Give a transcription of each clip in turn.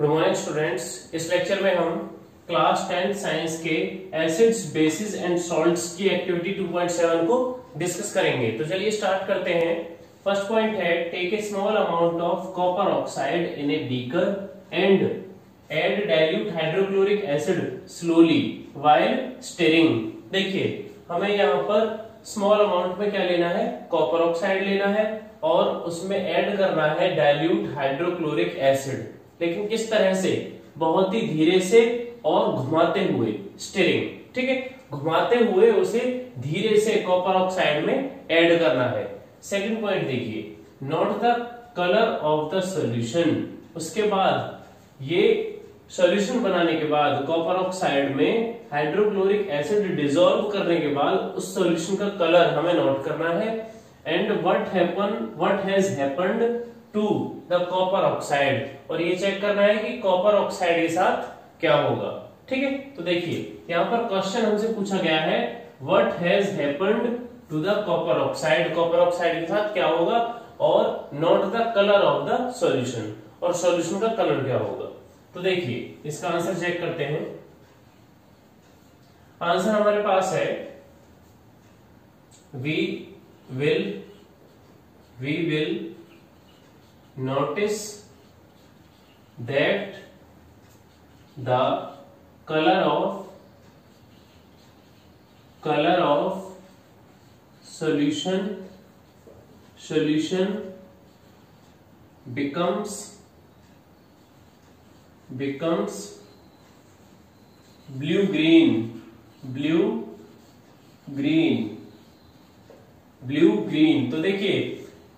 Good morning students. इस lecture में हम क्लास 10 साइंस के एसिड्स बेसिस एंड सॉल्ट्स की एक्टिविटी 2.7 को डिस्कस करेंगे। तो चलिए स्टार्ट करते हैं। फर्स्ट पॉइंट है take a small amount of copper oxide in a beaker and add dilute hydrochloric acid slowly while stirring. देखिए हमें यहाँ पर स्मॉल अमाउंट में क्या लेना है, कॉपर ऑक्साइड लेना है और उसमें ऐड करना है डाइल्यूट हाइड्रोक्लोरिक एसिड। लेकिन किस तरह से, बहुत ही धीरे से और घुमाते हुए, स्टिरिंग, ठीक है, घुमाते हुए उसे धीरे से कॉपर ऑक्साइड में ऐड करना है। सेकंड पॉइंट देखिए, note the colour of the solution. उसके बाद ये सॉल्यूशन बनाने के बाद कॉपर ऑक्साइड में हाइड्रोक्लोरिक एसिड डिसॉल्व करने के बाद उस सॉल्यूशन का कलर हमें नोट करना है। And what has happened to the copper oxide, और ये चेक करना है कि कॉपर ऑक्साइड के साथ क्या होगा। ठीक है, तो देखिए यहाँ पर क्वेश्चन हमसे पूछा गया है what has happened to the copper oxide, copper oxide के साथ क्या होगा, और note the colour of the solution, और सॉल्यूशन का कलर क्या होगा। तो देखिए इसका आंसर चेक करते हैं। आंसर हमारे पास है we will notice that the color of solution becomes blue green। तो देखिए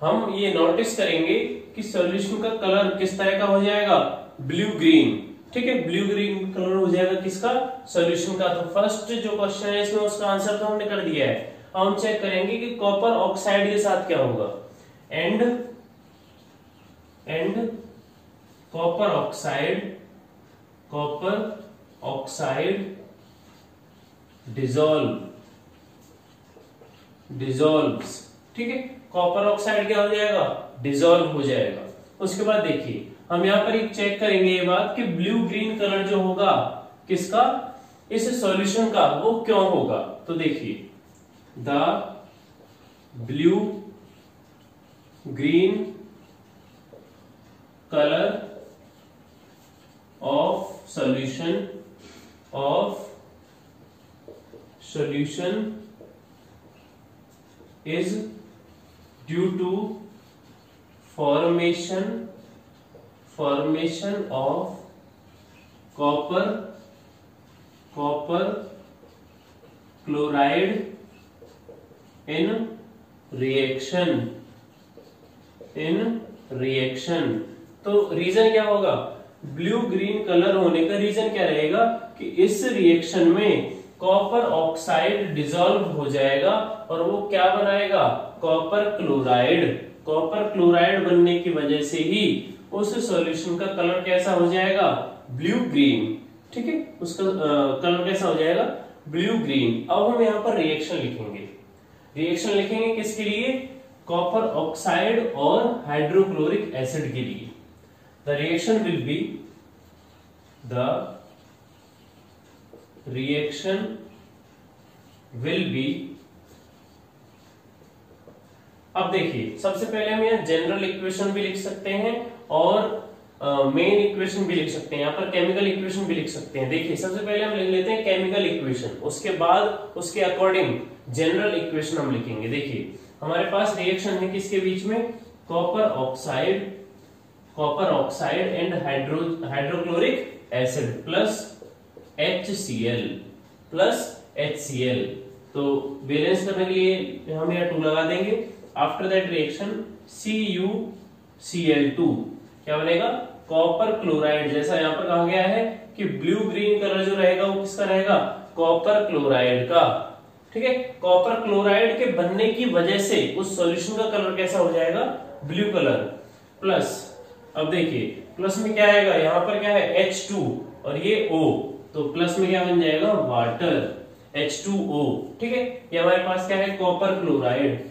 हम ये नोटिस करेंगे कि सॉल्यूशन का कलर किस तरह का हो जाएगा, ब्लू ग्रीन। ठीक है, ब्लू ग्रीन कलर हो जाएगा किसका, सॉल्यूशन का। तो फर्स्ट जो क्वेश्चन है इसमें उसका आंसर तो हमने कर दिया है। अब हम चेक करेंगे कि कॉपर ऑक्साइड के साथ क्या होगा। And copper oxide dissolves. ठीक है, कॉपर ऑक्साइड क्या हो जाएगा, डिसॉल्व हो जाएगा। उसके बाद देखिए हम यहाँ पर एक चेक करेंगे ये बात कि ब्लू ग्रीन कलर जो होगा किसका, इस सॉल्यूशन का, वो क्यों होगा। तो देखिए the blue green colour of solution is due to formation of copper chloride in reaction। तो रीजन क्या होगा, ब्लू ग्रीन कलर होने का रीजन क्या रहेगा कि इस रिएक्शन में कॉपर ऑक्साइड डिसॉल्व हो जाएगा और वो क्या बनाएगा, कॉपर क्लोराइड बनने की वजह से ही उस सॉल्यूशन का कलर कैसा हो जाएगा, ब्लू ग्रीन। ठीक है, उसका कलर कैसा हो जाएगा, ब्लू ग्रीन। अब हम यहाँ पर रिएक्शन लिखेंगे किसके लिए, कॉपर ऑक्साइड और हाइड्रोक्लोरिक एसिड के लिए। द रिएक्शन विल बी अब देखिए सबसे पहले हम यहाँ जनरल इक्वेशन भी लिख सकते हैं और मेन इक्वेशन भी लिख सकते हैं, यहाँ पर केमिकल इक्वेशन भी लिख सकते हैं। देखिए सबसे पहले हम लिख लेते हैं केमिकल इक्वेशन, उसके बाद उसके अकॉर्डिंग जनरल इक्वेशन हम लिखेंगे। देखिए हमारे पास रिएक्शन है किसके बीच में, copper oxide and hydrochloric acid plus HCl। तो बैलेंस करने के लिए हम यहाँ 2 लगा देंगे। आफ्टर दैट रिएक्शन CuCl2 क्या बनेगा, कॉपर क्लोराइड। जैसा यहाँ पर कहा गया है कि ब्लू ग्रीन कलर जो रहेगा वो किसका रहेगा, कॉपर क्लोराइड का। ठीक है, कॉपर क्लोराइड के बनने की वजह से उस सॉल्यूशन का कलर कैसा हो जाएगा, ब्लू कलर। प्लस अब देखिए प्लस में क्या आएगा, यहाँ पर क्या है H2 और ये O, तो प्लस में क्या बन जाएगा, वाटर, H2O। ठीक है, ये हमारे पास क्या है, कॉपर क्लोराइड,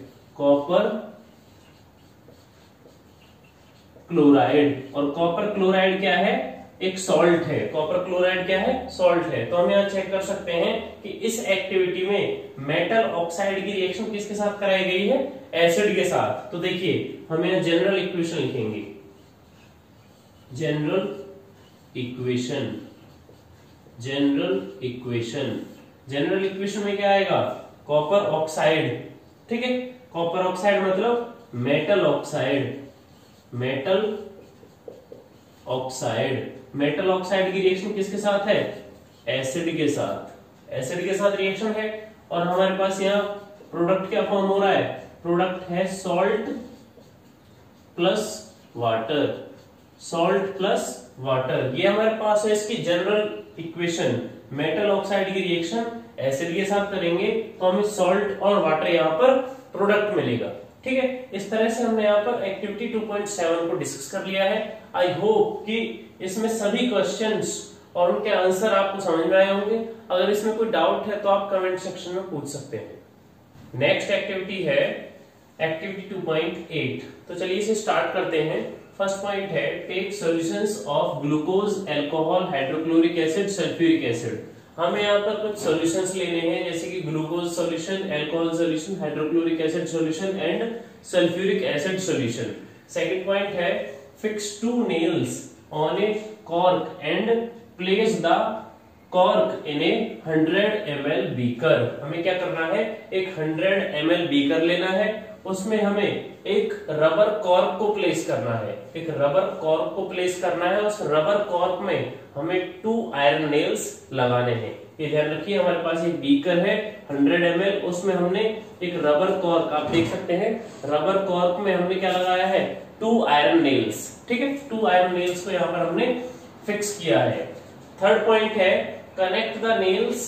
और कॉपर क्लोराइड क्या है, एक सॉल्ट है, कॉपर क्लोराइड क्या है, सॉल्ट है। तो हम यहाँ चेक कर सकते हैं कि इस एक्टिविटी में मेटल ऑक्साइड की रिएक्शन किसके साथ कराई गई है, एसिड के साथ। तो देखिए हम यहाँ जनरल इक्वेशन लिखेंगे, general equation, general equation, general equation में क्या आएगा, कॉपर ऑक्साइड, ठीक है। कॉपर ऑक्साइड मतलब metal oxide, metal oxide, metal oxide की रिएक्शन किसके साथ है, एसिड के साथ, एसिड के साथ रिएक्शन है। और हमारे पास यहाँ प्रोडक्ट क्या फॉर्म हो रहा है, प्रोडक्ट है salt plus water, salt plus water, ये हमारे पास है इसकी जनरल इक्वेशन। मेटल ऑक्साइड की रिएक्शन एसिड के साथ करेंगे तो हमें सॉल्ट और वाटर यहाँ पर प्रोडक्ट मिलेगा, ठीक है। इस तरह से हमने यहाँ पर एक्टिविटी 2.7 को डिस्कस कर लिया है। आई होप कि इसमें सभी क्वेश्चंस और उनके आंसर आपको समझ में आए होंगे। अगर इसमें कोई डाउट है तो आप कमेंट सेक्शन में पूछ सकते हैं। नेक्स्ट एक्टिविटी है एक्टिविटी 2.8। तो चलिए इसे स्टार्ट करते हैं। फर्स्ट पॉइंट है take solutions of glucose, alcohol, hydrochloric acid, sulphuric acid. हमें यहाँ पर कुछ सॉल्यूशंस लेने हैं, जैसे कि glucose solution, alcohol solution, hydrochloric acid solution and sulphuric acid solution. Second point है fix 2 nails on a cork and place the cork in a 100 ml beaker। हमें क्या करना है, एक 100 ml बीकर लेना है, उसमें हमें एक रबर कॉर्क को प्लेस करना है, एक रबर कॉर्क को प्लेस करना है। उस रबर कॉर्क में हमें 2 आयरन नेल्स लगाने हैं। ये ध्यान रखिए, हमारे पास एक बीकर है 100 ml, उसमें हमने एक रबर कॉर्क, आप देख सकते हैं रबर कॉर्क में हमने क्या लगाया है, 2 आयरन नेल्स, ठीक है। 2 आयरन नेल्स को यहाँ पर हमने फिक्स किया है। थर्ड पॉइंट है connect the nails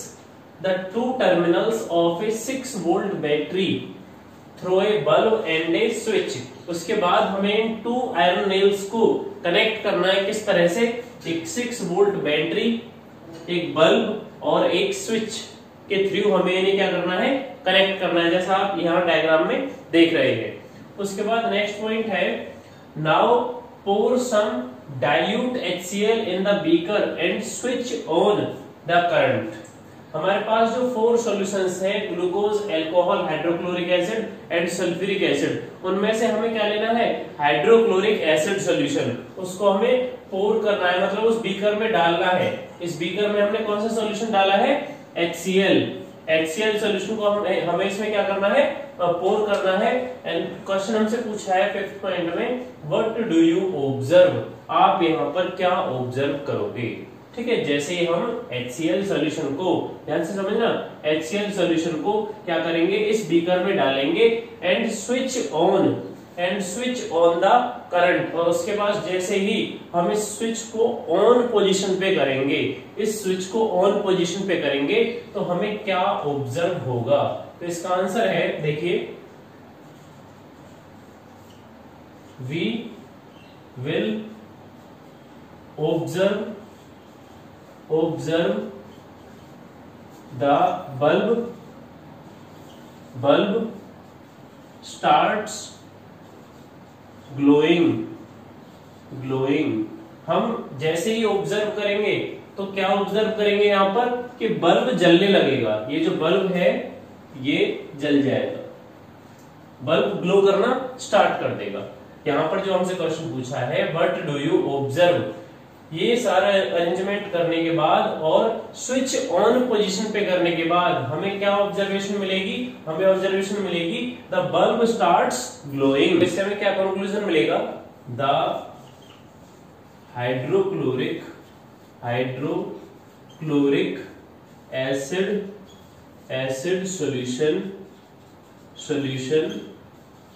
the 2 terminals of A 6 volt battery through a bulb and A switch. उसके बाद हमें 2 आयरन नेल्स को कनेक्ट करना है, किस तरह से, एक 6 वोल्ट बैटरी, एक बल्ब और एक स्विच के थ्रू हमें इन्हें क्या करना है, कनेक्ट करना है, जैसा आप यहाँ डायग्राम में देख रहे हैं। उसके बाद नेक्स्ट पॉइंट है now pour some dilute HCl in the beaker and switch on the current। हमारे पास जो 4 सॉल्यूशंस हैं, glucose, alcohol, hydrochloric acid and sulphuric acid, उनमें से हमें क्या लेना है, हाइड्रोक्लोरिक एसिड सॉल्यूशन। उसको हमें पोर करना है, मतलब उस बीकर में डालना है। इस बीकर में हमने कौन सा सॉल्यूशन डाला है, HCl। HCl सॉल्यूशन को हमें इसमें क्या करना है, पोर करना है। एंड क्वेश्चन हमसे पूछा है 5th पॉइंट में, व्हाट डू यू ऑब्जर्व, आप यहाँ पर क्या ऑब्जर्व करोगे, ठीक है। जैसे हम HCl सॉल्यूशन को, ध्यान से समझना, HCl सॉल्यूशन को क्या करेंगे, इस बीकर में डालेंगे and switch on the current. और उसके बाद जैसे ही हम इस स्विच को ऑन पोजीशन पे करेंगे, इस स्विच को ऑन पोजीशन पे करेंगे तो हमें क्या ऑब्जर्व होगा। तो इसका आंसर है, देखिए, we will observe the bulb starts glowing। हम जैसे ही ऑब्जर्व करेंगे तो क्या ऑब्जर्व करेंगे, यहाँ पर कि बल्ब जलने लगेगा। ये जो बल्ब है ये जल जाएगा, बल्ब ग्लो करना स्टार्ट कर देगा। यहाँ पर जो हमसे क्वेश्चन पूछा है व्हाट डू यू ऑब्जर्व, ये सारा अरेंजमेंट करने के बाद और स्विच ऑन पोजीशन पे करने के बाद हमें क्या ऑब्जर्वेशन मिलेगी, हमें ऑब्जर्वेशन मिलेगी द बल्ब स्टार्ट्स ग्लोइंग। इससे हमें क्या कंक्लूजन मिलेगा, the hydrochloric acid solution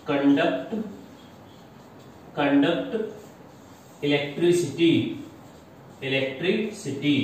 conduct electricity.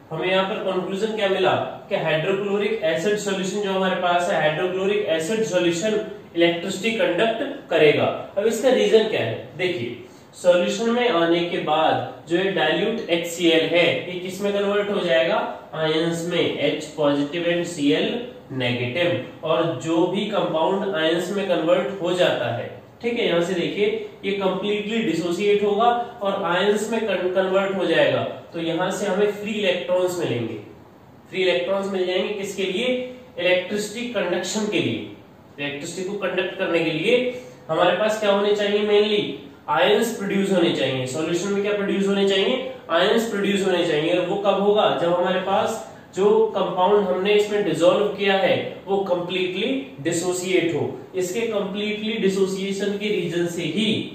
हमें यहाँ पर कंक्लूजन क्या मिला कि हाइड्रोक्लोरिक एसिड सॉल्यूशन जो हमारे पास है, hydrochloric acid solution electricity conduct करेगा। अब इसका रीजन क्या है, देखिए, सॉल्यूशन में आने के बाद जो ये डाइल्यूट HCl है ये किस में कन्वर्ट हो जाएगा, आयंस में, H positive and Cl negative. और जो भी कंपाउंड आयंस में कन्वर्ट हो जाता है, ठीक है, यहां से देखिए ये कंप्लीटली डिसोसिएट होगा और आयंस में कन्वर्ट हो जाएगा। तो यहां से हमें फ्री इलेक्ट्रॉन्स मिलेंगे। फ्री इलेक्ट्रॉन्स मिल जाएंगे किसके लिए? इलेक्ट्रिसिटी कंडक्शन के लिए। इलेक्ट्रिसिटी को कंडक्ट करने के लिए हमारे पास क्या होने चाहिए? मेनली आयंस प्रोड्यूस होने चाहिए। सॉल्यूशन में क्या प्रोड्यूस होने चाहिए? आयंस प्रोड्यूस होने चाहिए। और वो कब होगा? जब हमारे पास जो कंपाउंड हमने इसमें डिसॉल्व किया है वो कंप्लीटली डिसोसिएट हो। इसके कंप्लीटली डिसोसिएशन के रीजन से ही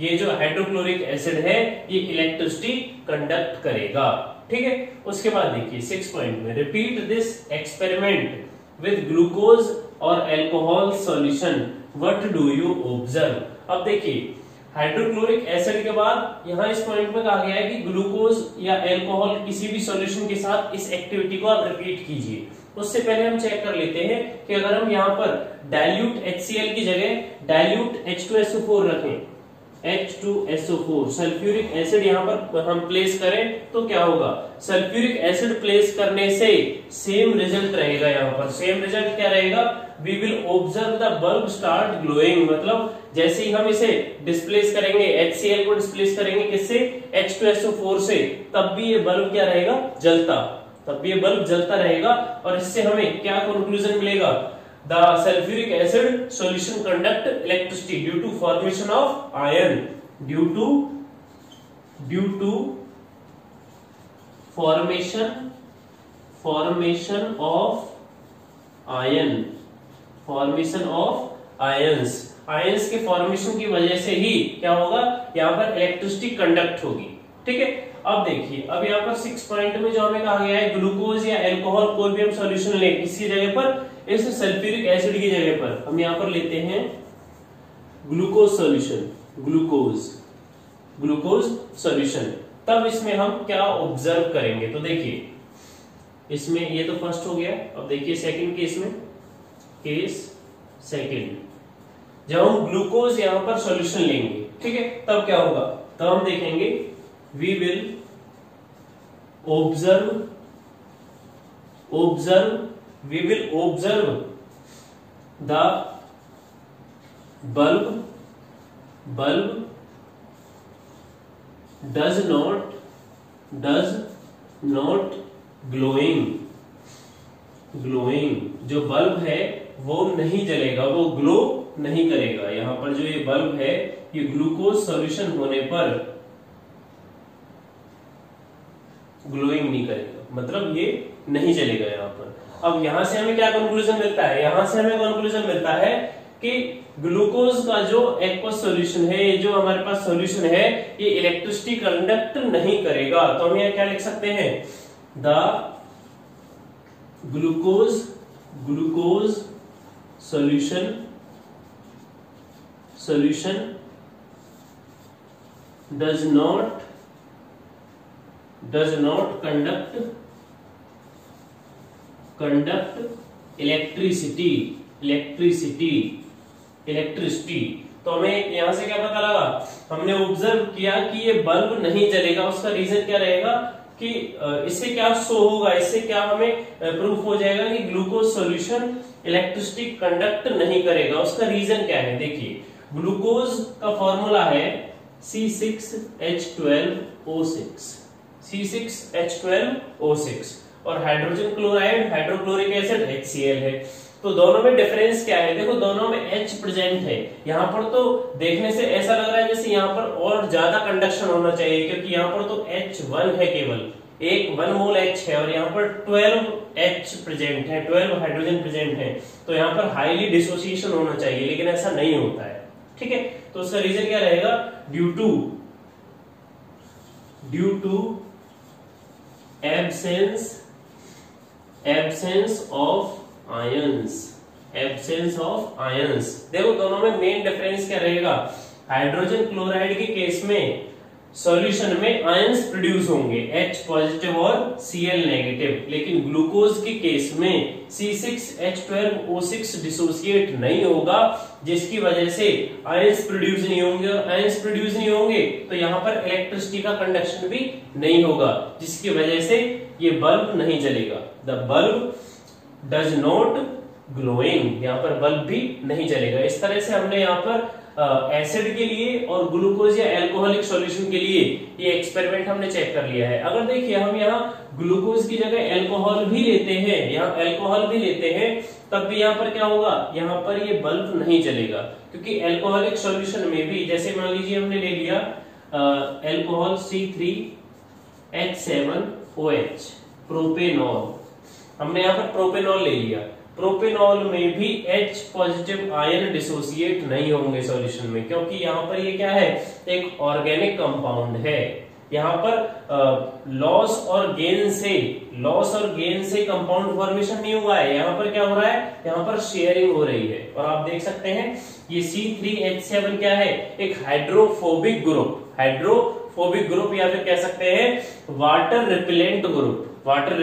ये जो हाइड्रोक्लोरिक एसिड है ये इलेक्ट्रिसिटी कंडक्ट करेगा। ठीक है, उसके बाद देखिए 6 पॉइंट में, repeat this experiment with glucose और alcohol solution, what do you observe. अब देखिए हाइड्रोक्लोरिक एसिड के बाद यहाँ इस पॉइंट में कहा गया है कि ग्लूकोज या एल्कोहल किसी भी सॉल्यूशन के साथ इस एक्टिविटी को आप रिपीट कीजिए। उससे पहले हम चेक कर लेते हैं कि अगर हम यहाँ पर डाइल्यूट HCl की जगह डाइल्यूट H2SO4 रखें, H2SO4 सल्फ्यूरिक एसिड यहाँ पर हम प्लेस करें तो क्या होगा? सल्फ्यूरिक एसिड प्लेस करने से सेम रिजल्ट रहेगा। यहाँ पर सेम रिजल्ट क्या रहेगा? We will observe the bulb start glowing. मतलब जैसे ही हम इसे डिस्प्लेस करेंगे, HCl को डिस्प्लेस करेंगे किससे? H2SO4 से, तब भी ये बल्ब क्या रहेगा? जलता। तब भी ये बल्ब जलता रहेगा। और इससे हमें क्या कंक्लूजन मिलेगा? The sulfuric acid solution conduct electricity due to formation of ion, due to formation of ions, ions के फॉर्मेशन की वजह से ही क्या होगा? यहाँ पर इलेक्ट्रिसिटी कंडक्ट होगी। ठीक है, अब देखिए, अब यहाँ पर 6 पॉइंट में जो हमें कहा गया है ग्लूकोज या एल्कोहल कोई भी हम सॉल्यूशन लें किसी जगह पर, इस सल्फ्यूरिक एसिड की जगह पर हम यहाँ पर लेते हैं ग्लूकोज सॉल्यूशन, ग्लूकोज सॉल्यूशन, तब इसमें हम क्या ऑब्जर्व करेंगे? तो देखिए इसमें ये तो फर्स्ट हो गया। अब देखिए सेकंड केस में, केस सेकंड, जब हम ग्लूकोज यहाँ पर सॉल्यूशन लेंगे, ठीक है, तब क्या होगा? तब हम देखेंगे we will observe the bulb does not glowing, जो बल्ब है वो नहीं जलेगा, वो ग्लो नहीं करेगा। यहाँ पर जो ये बल्ब है ये ग्लूकोज सॉल्यूशन होने पर ग्लोइंग नहीं करेगा, मतलब ये नहीं जलेगा यहाँ पर। अब यहां से हमें क्या कंक्लूजन मिलता है? यहां से हमें कंक्लूजन मिलता है कि ग्लूकोज का जो एक्वस सॉल्यूशन है, ये जो हमारे पास सॉल्यूशन है, ये इलेक्ट्रिसिटी कंडक्ट नहीं करेगा। तो हम यहाँ क्या लिख सकते हैं? The glucose solution does not conduct electricity। तो हमें यहां से क्या पता लगा? हमने ऑब्जर्व किया कि ये बल्ब नहीं जलेगा। उसका रीजन क्या रहेगा कि इससे क्या शो होगा, इससे क्या हमें प्रूफ हो जाएगा कि ग्लूकोज सॉल्यूशन इलेक्ट्रिसिटी कंडक्ट नहीं करेगा। उसका रीजन क्या है? देखिए ग्लूकोज का फॉर्मूला है C6H12O6 और hydrogen chloride hydrochloric acid HCl है। तो दोनों में डिफरेंस क्या है? देखो दोनों में H प्रेजेंट है। यहाँ पर तो देखने से ऐसा लग रहा है जैसे यहाँ पर और ज्यादा कंडक्शन होना चाहिए, क्योंकि यहाँ पर तो H1 है, केवल 1 मोल H है और यहाँ पर 12 H प्रेजेंट है, 12 हाइड्रोजन प्रेजेंट है। तो यहाँ पर हाईली डिसोसिएशन होना चाहिए, लेकिन ऐसा नहीं होता है। ठीक है, तो उसका रीजन क्या रहेगा? Due to absence of ions. देखो दोनों में मेन डिफरेंस क्या रहेगा? हाइड्रोजन क्लोराइड के केस में सॉल्यूशन में आयंस प्रोड्यूस होंगे, H पॉजिटिव और Cl नेगेटिव, लेकिन ग्लूकोज के केस में C6H12O6 डिसोसिएट नहीं होगा, जिसकी वजह से आयंस प्रोड्यूस नहीं होंगे, और आयंस प्रोड्यूस नहीं होंगे तो यहाँ पर इलेक्ट्रिसिटी का कंडक्शन भी नहीं होगा, जिसकी वजह से ये बल्ब नहीं जलेगा। The bulb does not glowing, यहाँ पर बल्ब भी नहीं जलेगा। इस तरह से हमने यहाँ पर एसिड के लिए और ग्लूकोज या एल्कोहलिक सॉल्यूशन के लिए ये एक्सपेरिमेंट हमने चेक कर लिया है। अगर देखिए हम यहाँ ग्लूकोज की जगह एल्कोहल भी लेते हैं, यहाँ एल्कोहल भी लेते हैं, तब भी यहाँ पर क्या होगा, यहाँ पर ये बल्ब नहीं चलेगा, क्योंकि एल्कोहलिक सॉल्यूशन में भी जैसे मान लीजिए हमने ले लिया एल्कोहल C3H7OH प्रोपेनॉल, हमने यहाँ पर प्रोपेनॉल ले लिया, प्रोपेनॉल में भी H पॉजिटिव आयन डिसोसिएट नहीं होंगे सॉल्यूशन में, क्योंकि यहाँ पर ये क्या है, एक ऑर्गेनिक कंपाउंड है। यहाँ पर लॉस और गेन से कंपाउंड फॉर्मेशन नहीं हुआ है, यहाँ पर क्या हो रहा है, यहाँ पर शेयरिंग हो रही है। और आप देख सकते हैं ये C3H7 क्या है, एक हाइड्रोफोबिक ग्रुप या फिर कह सकते हैं water repellent group. Water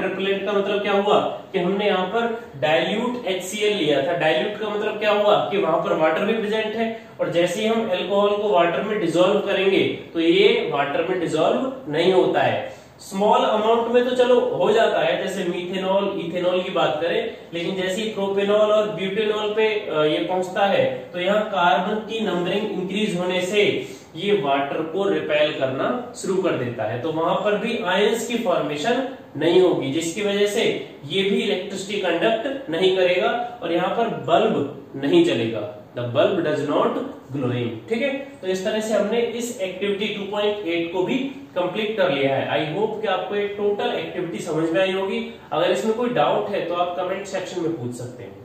repellent का मतलब क्या हुआ कि हमने यहाँ पर डाइल्यूट HCl लिया था। डाइल्यूट का मतलब क्या हुआ कि वहां पर वाटर भी प्रेजेंट है, और जैसे ही हम अल्कोहल को वाटर में डिसॉल्व करेंगे तो ये वाटर में डिसॉल्व नहीं होता है। स्मॉल अमाउंट में तो चलो हो जाता है, जैसे मीथेनॉल इथेनॉल की बात करें, लेकिन जैसे ही प्रोपेनॉल और ब्यूटेनॉल पे ये पहुंचता है तो यहाँ कार्बन की नंबरिंग इंक्रीज होने से ये वाटर को रिपेल करना शुरू कर देता है, तो वहां पर भी आयंस की फॉर्मेशन नहीं होगी, जिसकी वजह से ये भी इलेक्ट्रिसिटी कंडक्ट नहीं करेगा और यहाँ पर बल्ब नहीं चलेगा, the bulb does not glowing. ठीक है, तो इस तरह से हमने इस एक्टिविटी 2.8 को भी कंप्लीट कर लिया है। आई होप कि आपको एक टोटल एक्टिविटी समझ में आई होगी। अगर इसमें कोई डाउट है तो आप कमेंट सेक्शन में पूछ सकते हैं।